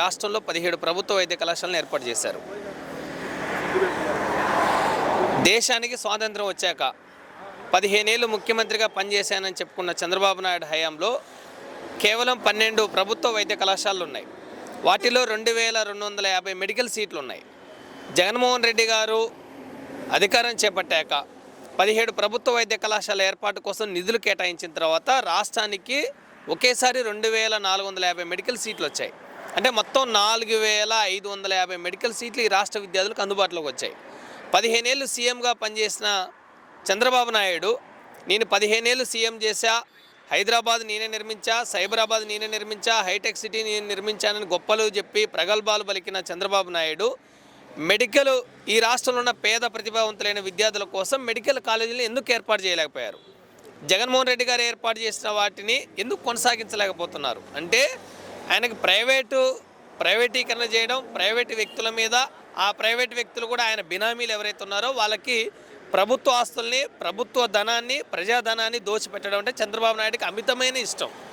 రాష్ట్రంలో 17 ప్రభుత్వ వైద్య కళాశాలను ఏర్పాటు చేశారు. దేశానికి స్వాతంత్రం వచ్చాక 15 ఏళ్ళు ముఖ్యమంత్రిగా పనిచేశానని చెప్పుకున్న చంద్రబాబు నాయుడు హయాంలో కేవలం 12 ప్రభుత్వ వైద్య కళాశాలలు ఉన్నాయి. వాటిలో 2250 మెడికల్ సీట్లు ఉన్నాయి. జగన్మోహన్ రెడ్డి గారు అధికారం చేపట్టాక 17 ప్రభుత్వ వైద్య కళాశాల ఏర్పాటు కోసం నిధులు కేటాయించిన తర్వాత రాష్ట్రానికి ఒకేసారి 2450 మెడికల్ సీట్లు వచ్చాయి. అంటే మొత్తం 4550 మెడికల్ సీట్లు ఈ రాష్ట్ర విద్యార్థులకు అందుబాటులోకి వచ్చాయి. 15 ఏళ్ళు సీఎంగా పనిచేసిన చంద్రబాబు నాయుడు నేను 15 ఏళ్ళు సీఎం చేశా, హైదరాబాద్ నేనే నిర్మించా, సైబరాబాద్ నేనే నిర్మించా, హైటెక్ సిటీ నేను నిర్మించానని గొప్పలు చెప్పి ప్రగల్భాలు పలికిన చంద్రబాబు నాయుడు మెడికల్ ఈ రాష్ట్రంలో ఉన్న పేద ప్రతిభావంతులైన విద్యార్థుల కోసం మెడికల్ కాలేజీలు ఎందుకు ఏర్పాటు చేయలేకపోయారు? జగన్మోహన్ రెడ్డి గారు ఏర్పాటు చేసిన వాటిని ఎందుకు కొనసాగించలేకపోతున్నారు? అంటే ఆయనకు ప్రైవేటీకరణ చేయడం, ప్రైవేటు వ్యక్తుల మీద, ఆ ప్రైవేటు వ్యక్తులు కూడా ఆయన బినామీలు ఎవరైతే ఉన్నారో వాళ్ళకి ప్రభుత్వ ఆస్తుల్ని, ప్రభుత్వ ధనాన్ని, ప్రజాధనాన్ని దోచిపెట్టడం అంటే చంద్రబాబు నాయుడుకి అమితమైన ఇష్టం.